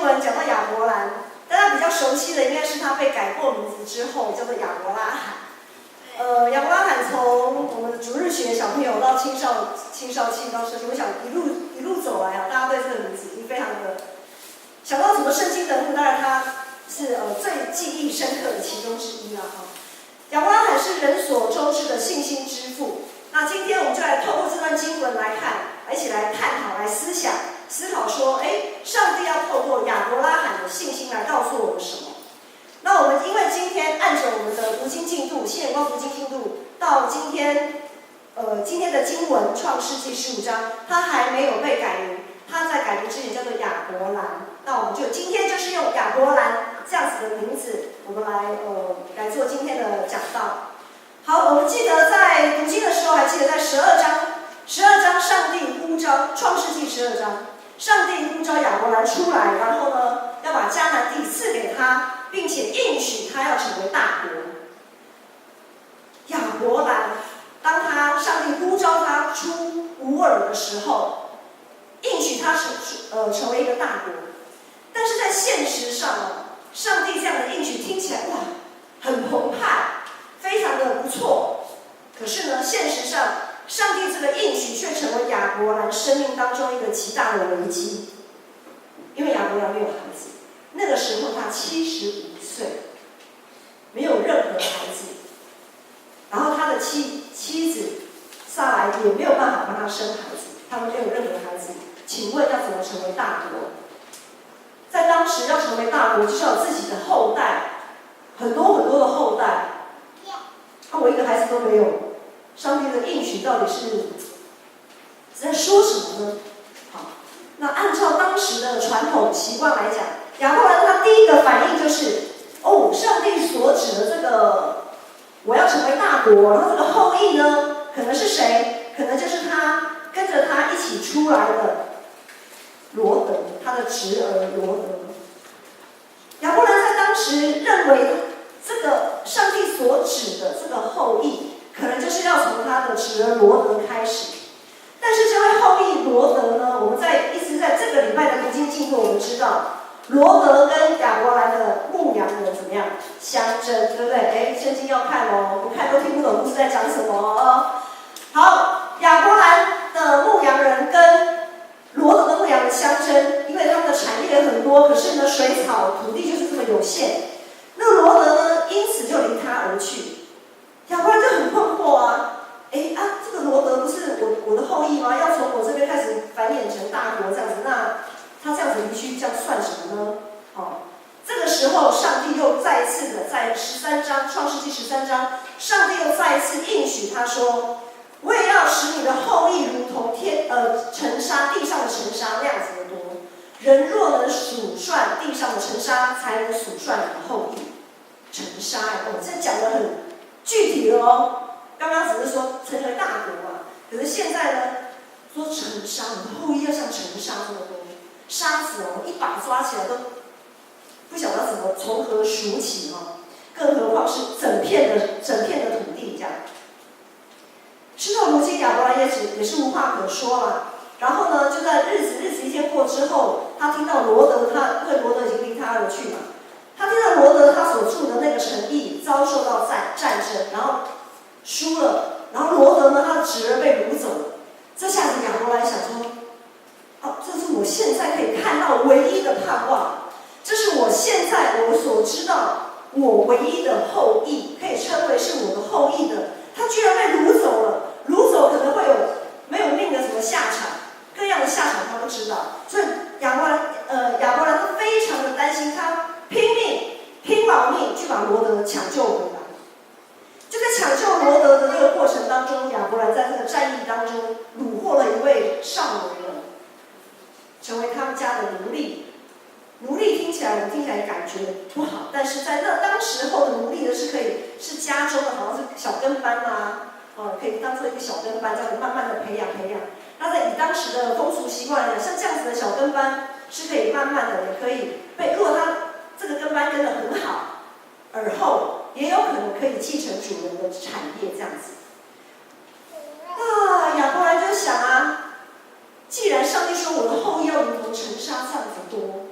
经文讲到亚伯兰，大家比较熟悉的应该是他被改过名字之后叫做亚伯拉罕。亚伯拉罕从我们的主日学小朋友到青少期到社区，我想一路走来啊，大家对这个名字已经非常的想到什么圣经人物，当然他是最记忆深刻的其中之一啦哈。亚伯拉罕是人所周知的信心之父。那今天我们就来透过这段经文来看，一起来探讨、来思考说，上帝要透过亚伯拉罕的信心来告诉我们什么？那我们因为今天按着我们的读经进度，新眼光读经进度到今天的经文创世纪15章，它还没有被改名，它在改名之前叫做亚伯兰。那我们就今天就是用亚伯兰这样子的名字，我们来做今天的讲道。好，我们记得在读经的时候，还记得在12章上帝呼召，创世纪12章，上帝呼召亚伯兰出来，然后呢，要把迦南地赐给他，并且应许他要成为大国。亚伯兰，当上帝呼召他出吾尔的时候，应许他成为一个大国。但是在现实上上帝这样的应许听起来哇，很澎湃，非常的不错。可是呢，现实上，上帝这个应许却成为亚伯兰生命当中一个极大的危机，因为亚伯兰没有孩子，那个时候他75岁，没有任何孩子，然后他的妻子撒来也没有办法帮他生孩子，他们没有任何孩子。请问要怎么成为大国？在当时要成为大国，就是要有自己的后代，很多很多的后代。我一个孩子都没有，上帝的应许到底是在说什么呢？好，那按照当时的传统习惯来讲，亚伯兰他第一个反应就是，上帝所指的这个我要成为大国，然后这个后裔呢，可能是谁？可能就是他跟着他一起出来的罗德，他的侄儿罗德。亚伯兰在当时认为，这个上帝所指的这个后裔，可能就是要从他的侄儿罗德开始。但是这位后裔罗德呢，我们一直在这个礼拜的读经进度，我们知道罗德跟亚伯兰的牧羊人怎么样相争，对不对？圣经要看哦，不看都听不懂故事在讲什么哦。好，亚伯兰的牧羊人跟罗德的牧羊人相争，因为他们的产业很多，可是呢，水草土地就是这么有限。那罗德呢，因此就离他而去。亚伯兰就很困惑啊，这个罗德不是我的后裔吗？要从我这边开始繁衍成大国这样子，那他这样子离去，这样算什么呢？这个时候上帝又再一次的在创世纪13章，上帝又再一次应许他说，我也要使你的后裔如同尘沙，地上的尘沙那样子的多。人若能数算地上的尘沙，才能数算你的后裔。尘沙这讲得很具体了哦。刚刚只是说成为大国嘛，可是现在呢，说尘沙，你的后裔要像尘沙这么多，沙子一把抓起来都不晓得怎么从何数起更何况是整片的土地这样。事到如今，亚伯兰也是无话可说了。然后呢，就在日子一天过之后，他听到罗德，因为罗德已经离他而去嘛，他听到罗德他所住的那个城邑遭受到战争，然后输了，然后罗德呢，他的侄儿被掳走了。这下子亚伯兰想说，这是我现在可以看到唯一的盼望，这是我现在我所知道我唯一的后裔，可以称为是我的后裔的，他居然被掳走了。掳走可能会有没有命的什么下场，各样的下场他都知道，所以亚伯兰他非常的担心，他拼老命去把罗德抢救回来。就在抢救罗德的这个过程当中，亚伯兰在这个战役当中虏获了一位少年人，成为他们家的奴隶。奴隶听起来感觉不好，但是在当时候的奴隶呢是家中的，好像是小跟班可以当做一个小跟班，这样子慢慢的培养。那在以当时的风俗习惯来讲，像这样子的小跟班是可以慢慢的，也可以如果他这个跟班跟得很好，而后也有可能可以继承主人的产业这样子。亚伯兰就想既然上帝说我的后裔要如同尘沙这样子多，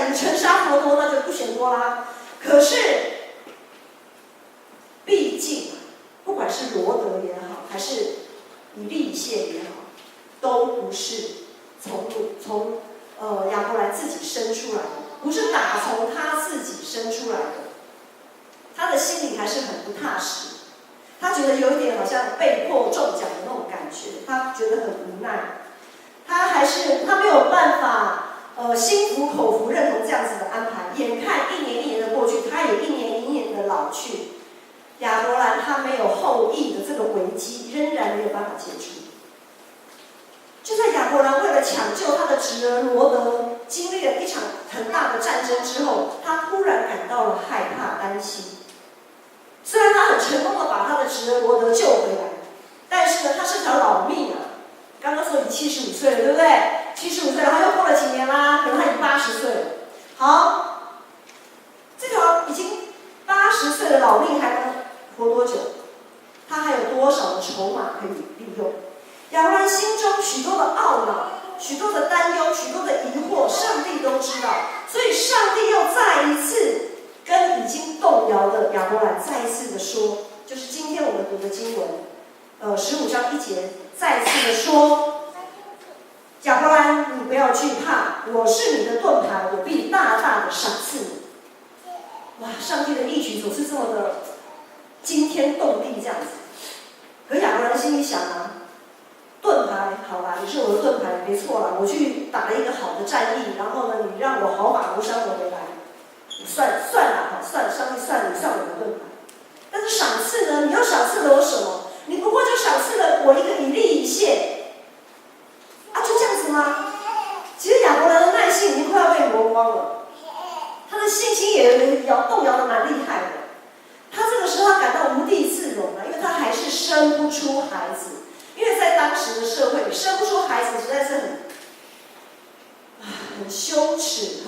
讲你尘沙佛多，那就不嫌多啦。可是，毕竟不管是罗德也好，还是以利谢也好，都不是从亚伯兰自己生出来的，不是打从他自己生出来的。他的心里还是很不踏实，他觉得有一点好像被迫中奖的那种感觉，他觉得很无奈，他没有办法心服口服认同这样子的安排。眼看一年一年的过去，他也一年一年的老去，亚伯兰他没有后裔的这个危机仍然没有办法解除。就在亚伯兰为了抢救他的侄儿罗德，经历了一场很大的战争之后，他突然感到了害怕、担心。虽然他很成功的把他的侄儿罗德救回来，但是呢，他是条老命啊。刚刚说已75岁了，对不对？75岁了，他又过了几年啦，可能他已经80岁了。好，这条已经80岁的老命还能活多久？他还有多少的筹码可以利用？亚伯兰心中许多的懊恼、许多的担忧、许多的疑惑，上帝都知道，所以上帝又再一次跟已经动摇的亚伯兰再一次的说，就是今天我们读的经文，15章1节，再一次的说，亚伯兰，你不要惧怕，我是你的盾牌，我必大大的赏赐你。哇，上帝的应许总是这么的惊天动地这样子。可亚伯兰心里想啊，盾牌好啦，你是我的盾牌，没错啦，我去打了一个好的战役，然后呢，你让我毫发无伤的回来，算啦，算上帝算你算我的盾牌。但是赏赐呢？你又赏赐了我什么？你不过就赏赐了我一个以利以谢，啊，就这样子吗？其实亚伯兰的耐心已经快要被磨光了，他的信心也动摇的蛮厉害的。他这个时候他感到无地自容了，因为他还是生不出孩子。因为在当时的社会里，生不出孩子实在是很羞耻，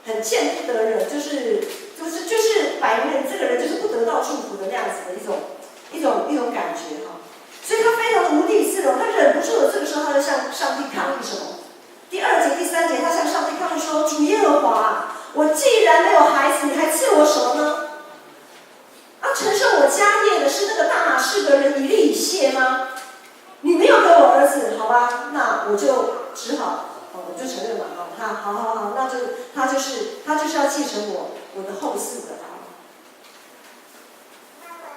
很见不得人，就是摆明这个人就是不得到祝福的那样子的一种感觉哈。所以他非常的无地自容，他忍不住的这个时候，他就向上帝抗议什么？第2节、第3节，他向上帝抗议说：“主耶和华啊，我既然没有孩子，你还赐我什么呢？啊，承受我家业的是那个大马士革人以利以谢吗？你没有给我儿子，好吧，那我就只好，我就承认嘛，好，那就他就是要继承我的后嗣的。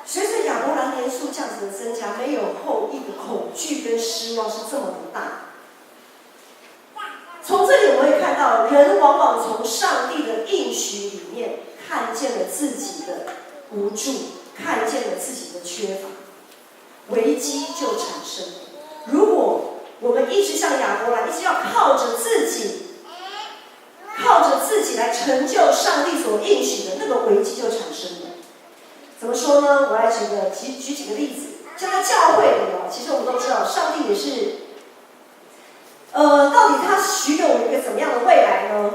随着亚伯兰年数这样子的增加，没有后裔的恐惧跟失望是这么的大。从这里我们会看到，人往往从上帝的应许里面看见了自己的无助，看见了自己的缺乏。危机就产生了。如果我们一直像亚伯兰，一直要靠着自己来成就上帝所应许的，那个危机就产生了。怎么说呢？我来举几个例子。像在教会里其实我们都知道，上帝也是，到底他许给我们一个怎么样的未来呢？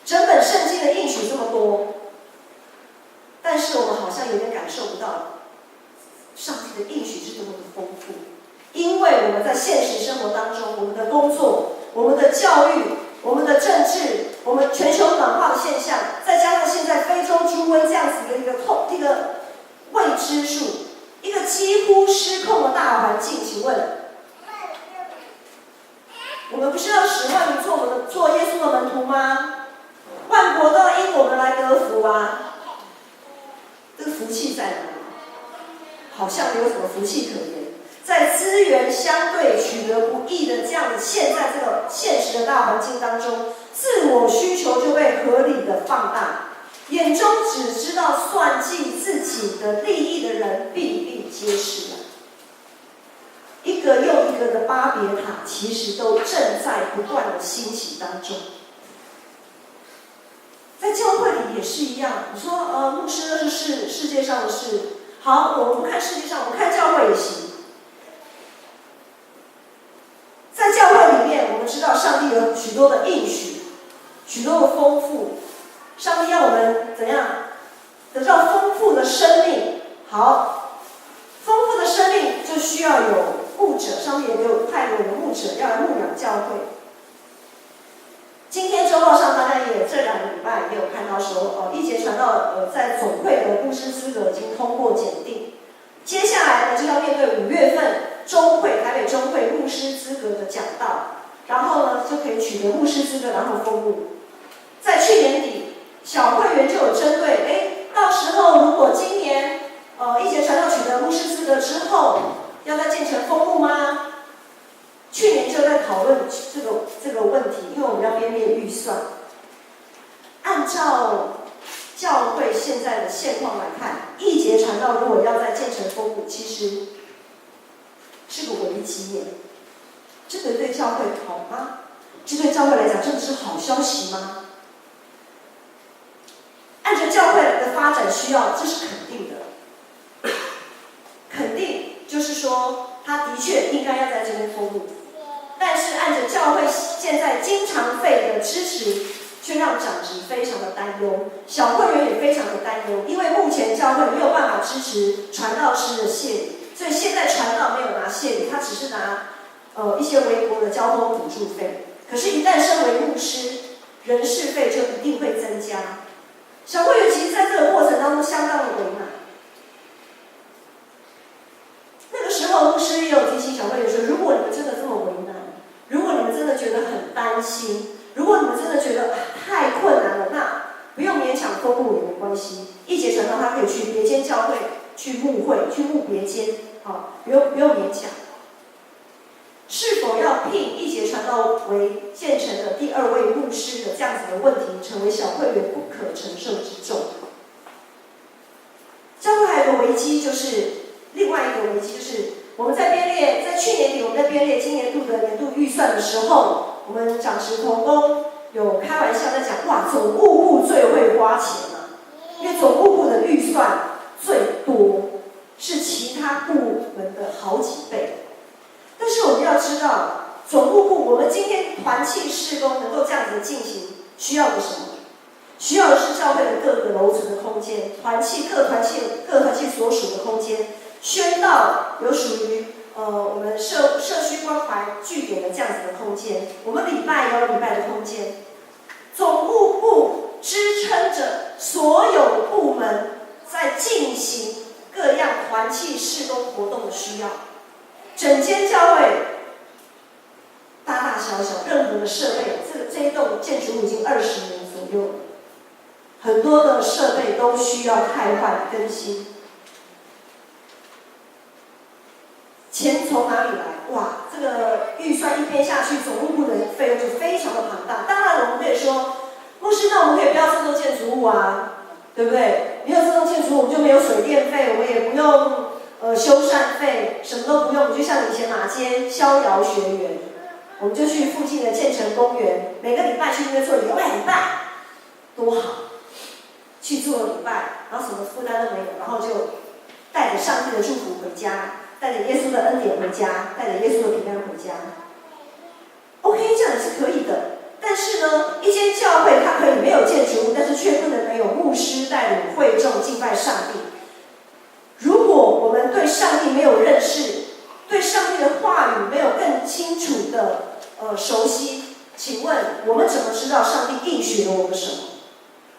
整本圣经的应许这么多，但是我们好像有点感受不到上帝的应许是多么的丰富，因为我们在现实生活当中，我们的工作、我们的教育、我们的政治、我们全球暖化的现象，再加上现在非洲猪瘟这样子的一个未知数，一个几乎失控的大环境，请问，我们不是要使万民做耶稣的门徒吗？万国都要因我们来得福啊！这个福气在哪里？好像没有什么福气可言。在资源相对取得不易的这样的现在这个现实的大环境当中，自我需求就被合理的放大，眼中只知道算计自己的利益的人比比皆是啊！一个又一个的巴别塔，其实都正在不断的兴起当中。在教会里也是一样，你说牧师那是世界上的事，好，我们不看世界上，我们看教会也行。在教会里面，我们知道上帝有许多的应许，许多的丰富。上帝要我们怎样得到丰富的生命？好，丰富的生命就需要有牧者，上帝也派给我们牧者要来牧养教会。今天周报上大家也这2个礼拜也有看到说，一节传道在总会的牧师资格已经通过检定，接下来呢就要面对5月份中会台北中会牧师资格的讲道，然后呢就可以取得牧师资格，然后封牧。在去年底，小会员就有针对，到时候如果今年一节传道取得牧师资格之后，要再建成封牧吗？去年就在讨论这个问题，因为我们要编列预算。按照教会现在的现况来看，一节传道如果要再建成封牧，其实是个危机耶。这个对教会好吗？这对教会来讲真的是好消息吗？按照教会的发展需要，这是肯定的。肯定就是说，他的确应该要在这边封牧。但是按着教会现在经常费的支持，却让长职非常的担忧，小会员也非常的担忧，因为目前教会没有办法支持传道师的谢礼，所以现在传道没有拿谢礼，他只是拿一些微薄的交通补助费。可是，一旦升为牧师，人事费就一定会增加。小会员其实在这个过程当中相当的为难。那个时候，牧师也有提醒小会员说：如果你们真的这么为难，如果你们真的觉得很担心，如果你们真的觉得太困难了，那不用勉强封牧也没关系。一节传道他可以去别间教会去牧会，去牧别间，不用勉强。是否要聘一节传道为建成的第2位牧师的这样子的问题，成为小会员不可承受之重。教会还有一个危机，就是另外一个危机，就是我们在去年底我们在编列今年度的年度预算的时候，我们长职同工有开玩笑在讲，哇，总务部最会花钱了，因为总务部的预算最多，是其他部门的好几倍。但是我们要知道，总务部我们今天团契事工能够这样子的进行，需要的什么？需要的是教会的各个楼层的空间，各团契所属的空间，宣道有属于我们社区关怀据点的这样子的空间，我们礼拜有礼拜的空间。总务部支撑着所有部门在进行各样团契事工活动的需要。整间教会大大小小任何的设备，这一栋建筑物已经20年左右了，很多的设备都需要汰换更新。钱从哪里来？哇，这个预算一编下去，总务部的费用就非常的庞大。当然，我们可以说，牧师，那我们可以不要自动建筑物啊，对不对？没有自动建筑物，我们就没有水电费，我们也不用修缮费，什么都不用。我们就像以前马街逍遥学园，我们就去附近的建成公园，每个礼拜去那边做1个礼拜，多好！去做礼拜，然后什么负担都没有，然后就带着上帝的祝福回家。带着耶稣的恩典回家，带着耶稣的平安回家。OK， 这样也是可以的。但是呢，一间教会它可以没有建筑物，但是却不能没有牧师带领会众敬拜上帝。如果我们对上帝没有认识，对上帝的话语没有更清楚的熟悉，请问我们怎么知道上帝应许了我们什么？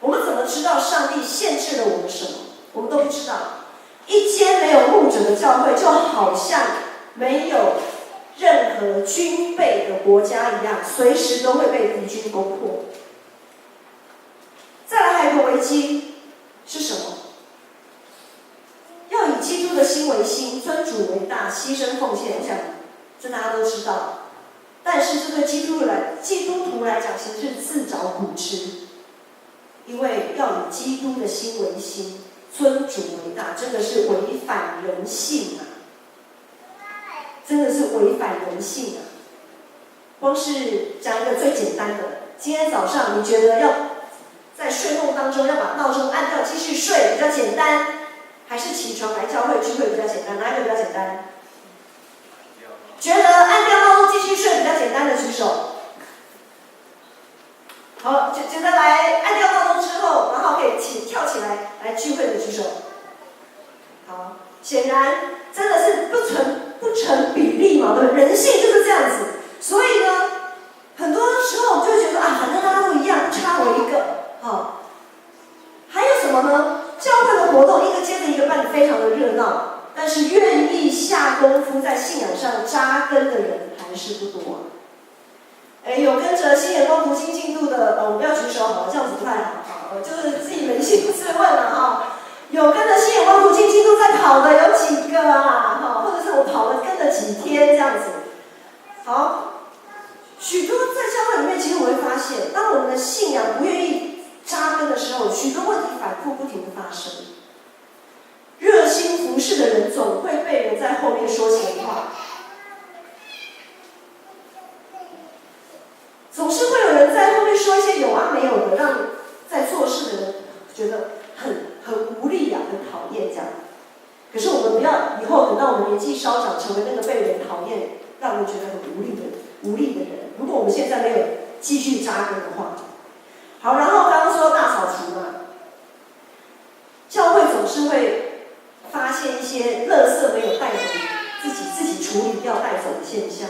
我们怎么知道上帝限制了我们什么？我们都不知道。一间没有牧者的教会，就好像没有任何军备的国家一样，随时都会被敌军攻破。再来还有一个危机是什么？要以基督的心为心，尊主为大，牺牲奉献。我想这大家都知道，但是这对基督徒来讲，其实是自找苦吃，因为要以基督的心为心。尊主为大，真的是违反人性啊！真的是违反人性啊！光是讲一个最简单的，今天早上你觉得要在睡梦当中要把闹钟按掉继续睡比较简单，还是起床来教会聚会比较简单？哪一个比较简单？觉得按掉闹钟继续睡比较简单的举手。好，觉得来按掉闹钟之后，然后可以跳起来聚会的举手。好，显然真的是不成比例嘛，对不对？人性就是这样子。所以呢，很多时候我们就会觉得啊，反正大家都一样，不差我一个，好。还有什么呢？教会的活动一个接着一个办得非常的热闹，但是愿意下功夫在信仰上扎根的人还是不多啊。有跟着新眼光读经进度的，我不要举手好了，这样子不太好，就是自己扪心自问了哈。有跟着新眼光读经进度在跑的有几个啊？或者是我跑了跟了几天这样子。好，许多在教会里面，其实我会发现，当我们的信仰不愿意扎根的时候，许多问题反复不停的发生。热心服侍的人总会被人在后面说闲话。总是会有人在后面说一些有啊没有的，让在做事的人觉得很无力啊，很讨厌这样。可是我们不要以后等到我们年纪稍长，成为那个被人讨厌、让人觉得很无力的人。如果我们现在没有继续扎根的话，好，然后刚刚说大扫除嘛，教会总是会发现一些垃圾没有带走，自己处理掉带走的现象。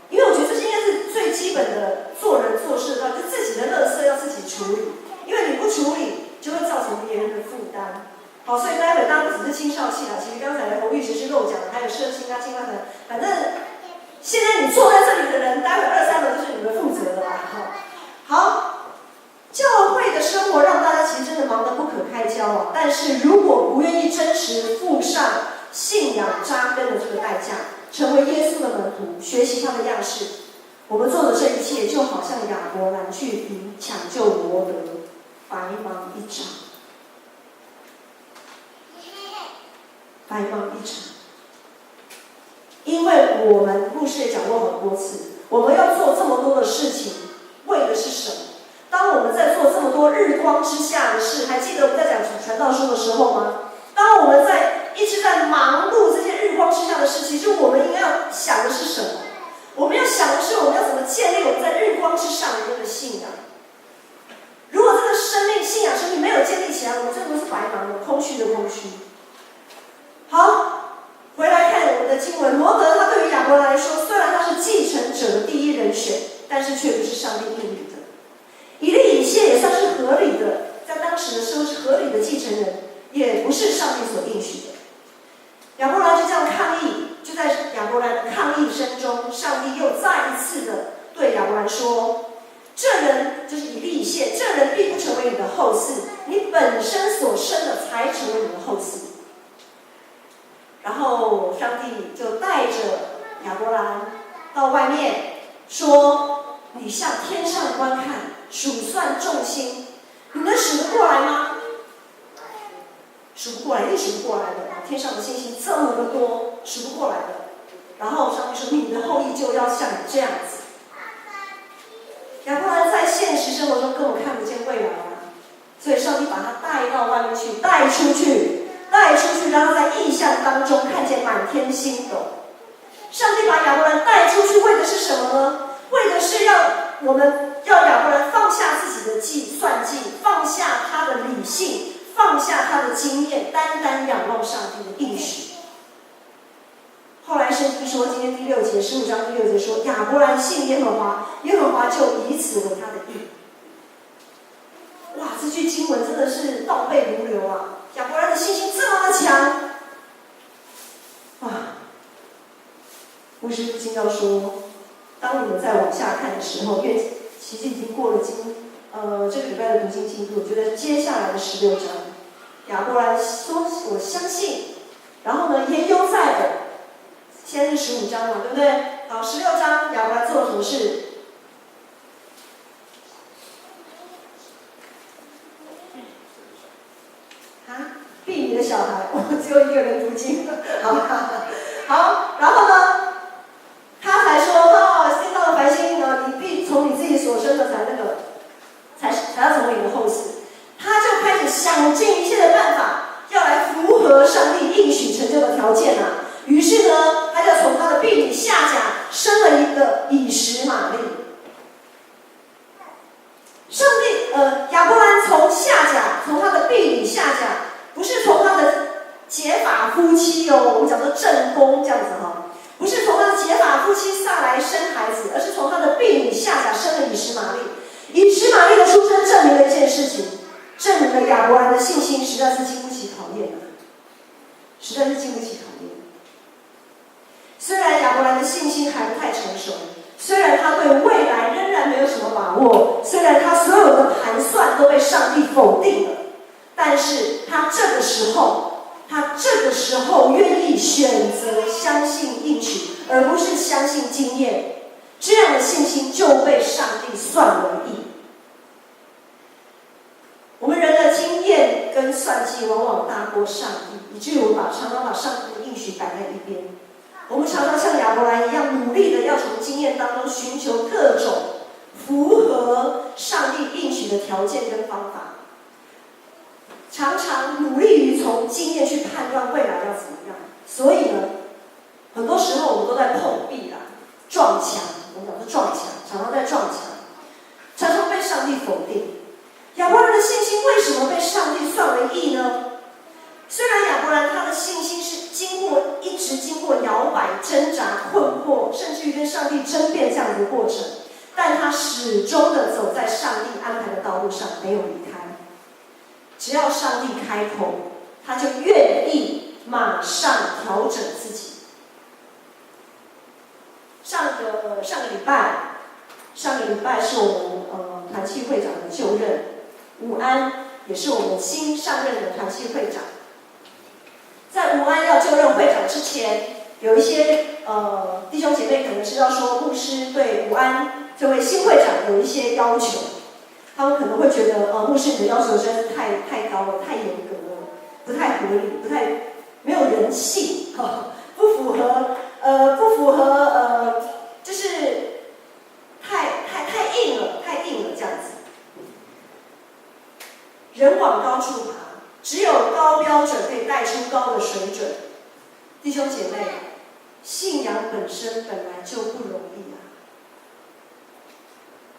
因为我觉得这应该是最基本的做人做事的，就自己的垃圾要自己处理，因为你不处理就会造成别人的负担。好，所以待会大家不只是青少系啦，其实刚才洪律师是漏讲的，还有社青啊、青花粉，反正现在你坐在这里的人，待会2、3个就是你们负责的啦。好，教会的生活让大家其实真的忙得不可开交啊，但是如果不愿意真实付上信仰扎根的这个代价，成为耶稣的门徒，学习他的样式，我们做的这一切就好像亚伯兰去抢救罗德，白忙一场，白忙一场。因为我们牧师也讲过很多次，我们要做这么多的事情，为的是什么？当我们在做这么多日光之下的事，还记得我们在讲传道书的时候吗？当我们一直在忙碌这些日光之下的事，其实我们应该要想的是什么？我们要想的是我们要怎么建立我们在日光之上的那个信仰。如果这个信仰生命没有建立起来，我们真的是白忙的，空虚的空虚。好，回来看我们的经文，罗德他对于亚伯兰来说，虽然他是继承者的第一人选，但是却不是上帝命令的。以利以谢也算是合理的，在当时的时候是合理的继承人，也不是上帝所应许的。亚伯兰就这样抗议，就在亚伯兰的抗议声中，上帝又再一次的对亚伯兰说：“这人就是以利以谢，这人必不成为你的后嗣，你本身所生的才成为你的后嗣。”然后上帝就带着亚伯兰到外面说：“你向天上观看，数算众星，你能数得过来吗？”数不过来，一定数不过来的。天上的星星这么的多，数不过来的。然后上帝说：“你的后裔就要像你这样子。”亚伯兰在现实生活中根本看不见未来啊，所以上帝把他带到外面去，带出去，让他在异象当中看见满天星斗。上帝把亚伯兰带出去，为的是什么呢？为的是要亚伯兰放下自己的算计，放下他的理性，放下他的经验，单单仰望上帝的应许。后来圣经说，今天第6节，15章第6节说，亚伯兰信耶和华，耶和华就以此为他的义。哇，这句经文真的是倒背如流啊！亚伯兰的信心这么的强，哇！牧师听到说，当你们再往下看的时候，因为其实已经过了这个礼拜的读经进度，我觉得接下来的16章，亚伯兰说：“我相信。”然后呢，言犹在耳。现在是15章嘛，对不对？好，16章亚伯兰做了什么事？避你的小孩，我只有一个人读经，好，然后呢，他才说：“见到了繁星呢，你必从你自己所生的才要成为你的后嗣。”他就开始想尽一切的办法，要来符合上帝应许成就的条件啊。于是呢，他就从他的婢女夏甲生了一个以实玛利。亚伯兰从他的婢女夏甲，不是从他的结发夫妻我们讲的正宫这样子不是从他的结发夫妻撒来生孩子，而是从他的婢女夏甲玛丽的出生证明了一件事情，证明了亚伯兰的信心实在是经不起考验的，实在是经不起考验。虽然亚伯兰的信心还不太成熟，虽然他对未来仍然没有什么把握，虽然他所有的盘算都被上帝否定了，但是他这个时候愿意选择相信应许，而不是相信经验，这样的信心就被上帝算为义。我们人的经验跟算计往往大过上帝，以至于我们常常把上帝的应许摆在一边。我们常常像亚伯兰一样，努力的要从经验当中寻求各种符合上帝应许的条件跟方法，常常努力于从经验去判断未来要怎么样。所以呢，很多时候我们都在碰壁啦，撞墙。我们讲是撞墙，常常在撞墙，常常被上帝否定。亚伯兰的信心为什么被上帝算为义呢？虽然亚伯兰他的信心是一直经过摇摆、挣扎、困惑，甚至于跟上帝争辩这样的过程，但他始终的走在上帝安排的道路上，没有离开。只要上帝开口，他就愿意马上调整自己。上个礼拜是我们团契会长的就任，武安也是我们新上任的团契会长。在武安要就任会长之前，有一些弟兄姐妹可能知道说，牧师对武安这位新会长有一些要求，他们可能会觉得牧师你的要求实在是太高了，太严格了，不太合理，没有人性，不符合就是太硬了这样子。人往高处爬，只有高标准可以带出高的水准。弟兄姐妹，信仰本身本来就不容易啊！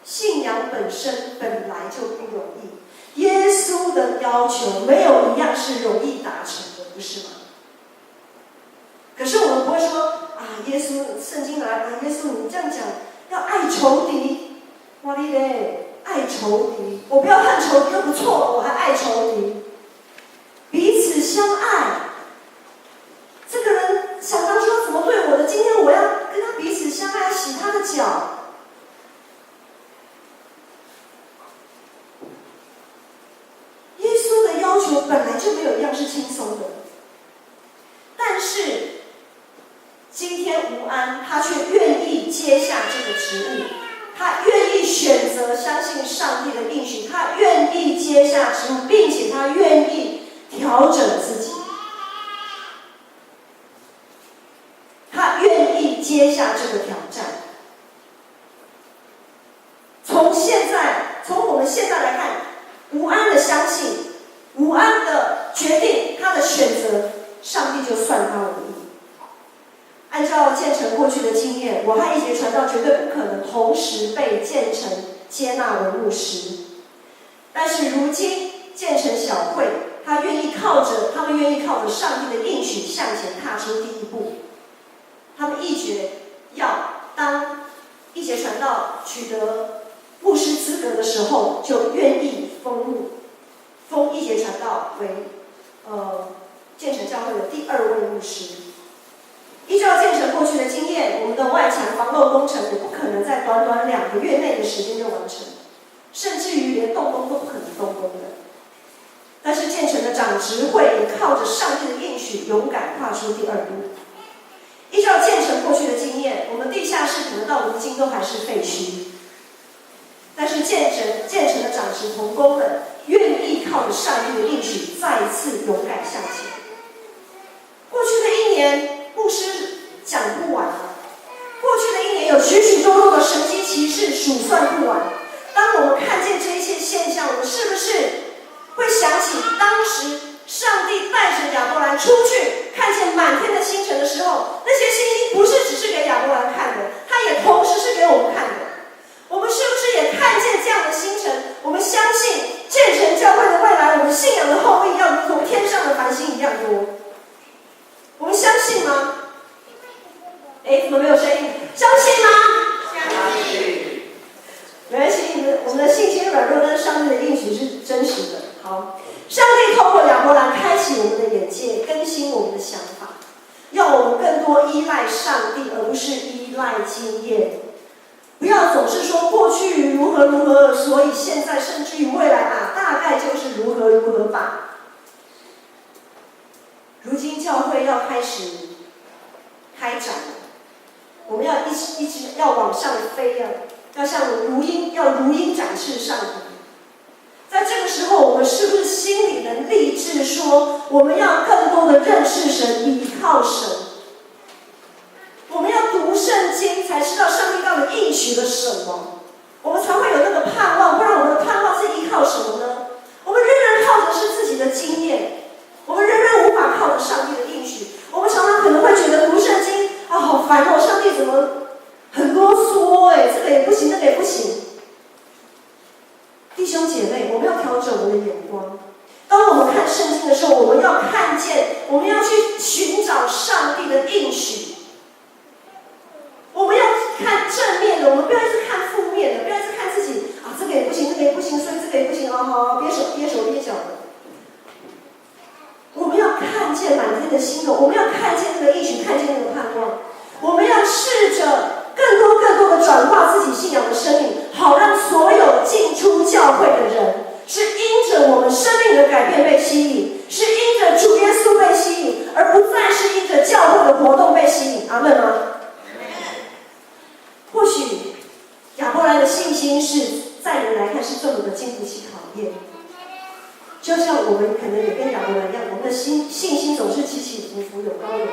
信仰本身本来就不容易。耶稣的要求没有一样是容易达成的，不是吗？可是我们不会说耶稣圣经来耶稣你这样讲要爱仇敌，哇哩嘞，爱仇敌，我不要恨仇敌就不错了，我还爱仇敌，彼此相爱。这个人想当初怎么对我的，今天我要跟他彼此相爱，洗他的脚。耶稣的要求本来就没有一样是轻松的，但是今天吴安他却愿意接下这个职务，他愿意选择相信上帝的应许，他愿意接下职务，并且他愿意调整自己，他愿意接下这个挑战。从我们现在来看，吴安的相信，吴安的决定，他的选择，上帝就算他为义。按照建成过去的经验，我和一节传道绝对不可能同时被建成接纳为牧师。但是如今建成小会，他们愿意靠着上帝的应许向前踏出第一步。他们一决要当一节传道取得牧师资格的时候，就愿意封一节传道为建成教会的第2位牧师。依照建成过去的经验，我们的外墙防漏工程也不可能在短短2个月内的时间就完成，甚至于连动工都不可能动工的。但是建成的长执会也靠着上帝的应许，勇敢跨出第2步。依照建成过去的经验，我们地下室可能到如今都还是废墟，但是建成的长执同工们愿意靠着上帝的应许，再一次勇敢向前。过去的1年，牧师讲不完了。过去的1年有许许多多的神迹奇事，数算不完。当我们看见这一切现象，我们是不是会想起当时上帝带着亚伯兰出去，看见满天的星辰的时候，那些星星不是只是给亚伯兰看的，它也同时是给我们看的。我们是不是也看见这样的星辰？我们相信建成教会的未来，我们信仰的后裔要如同天上的繁星一样多。我们相信吗？怎么没有声音？相信吗？相信。没关系，我们的信心软弱好，上帝透过亚伯兰开启我们的眼界，更新我们的想法，要我们更多依赖上帝，而不是依赖经验。不要总是说过去如何如何，所以现在甚至于未来大概就是如何如何吧。如今教会要开始开展了，我们要一直要往上飞啊，要像如鹰展翅上腾。在这个时候，我们是不是心里能立志说，我们要更多的认识神，依靠神？我们要读圣经，才知道上帝到底应许了什么，我们才会有那个盼望。不然，我们的盼望是依靠什么呢？我们仍然靠的是自己的经验，我们仍然无法靠着上帝的应许。我们常常可能会觉得读圣经好烦哦，上帝怎么很啰嗦这个也不行，那个也不行。弟兄姐妹，我们要调整我们的眼光。当我们看圣经的时候，我们要看见，我们要去寻找上帝的应许。我们要看正面的，我们不要一直看负面的，不要一直看自己这个也不行，那个也不行，所以这个也不行好，憋手脚的。我们要看见满天的星斗，我们要看见那个应许，看见那个盼望。我们要试着更多的转化自己信仰的生命，好让所有进出教会的人是因着我们生命的改变被吸引，是因着主耶稣被吸引，而不再是因着教会的活动被吸引。阿们吗？或许亚伯兰的信心是在人来看是这么的经不起考验，就像我们可能也跟亚伯兰一样，我们的信心总是起起伏伏，有高有低。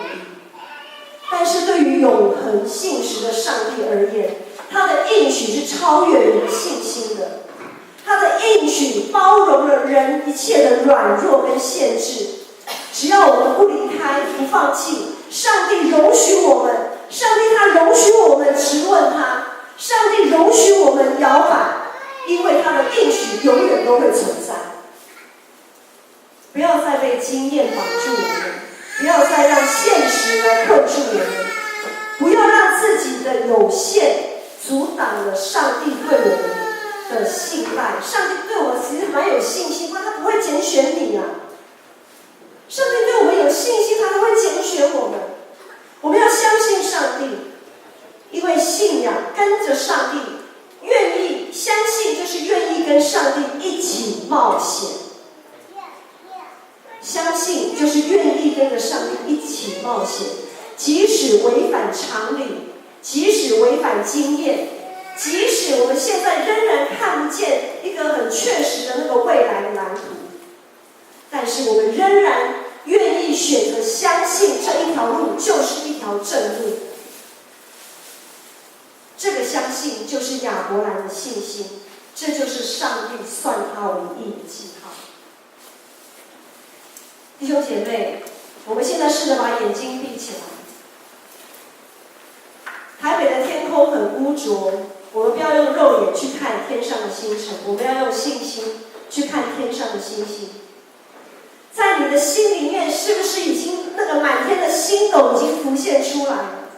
但是对于永恒信实的上帝而言，他的应许是超越人信心的，他的应许包容了人一切的软弱跟限制。只要我们不离开，不放弃，上帝容许我们，上帝他容许我们质问他，上帝容许我们摇摆，因为他的应许永远都会存在。不要再被经验绑住我们，不要再让现实来困住我们，不要让自己的有限阻挡了上帝对我们的信赖。上帝对我们其实蛮有信心，他不会拣选你上帝对我们有信心，他才会拣选我们。我们要相信上帝，因为信仰跟着上帝，愿意相信就是愿意跟上帝一起冒险。相信就是愿意跟着上帝一起冒险，即使违反常理，即使违反经验，即使我们现在仍然看不见一个很确实的那个未来的蓝图，但是我们仍然愿意选择相信这一条路就是一条正路。这个相信就是亚伯兰的信心，这就是上帝算他为义的记号。弟兄姐妹，我们现在试着把眼睛闭起来。台北的天空很污浊，我们不要用肉眼去看天上的星辰，我们要用信心去看天上的星星。在你的心里面，是不是已经那个满天的星斗已经浮现出来了？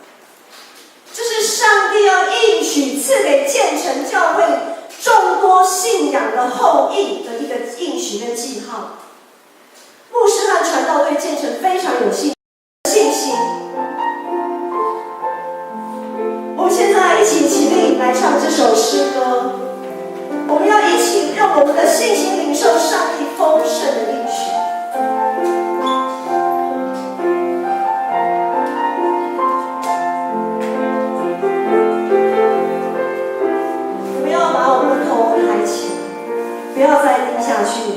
这是上帝要应许赐给建成教会众多信仰的后裔的一个应许跟记号。牧师和传道对建成非常有信心。我们现在一起起立来唱这首诗歌，我们要一起让我们的信心领受上帝丰盛的应许。我们要把我们的头抬起来，不要再低下去了。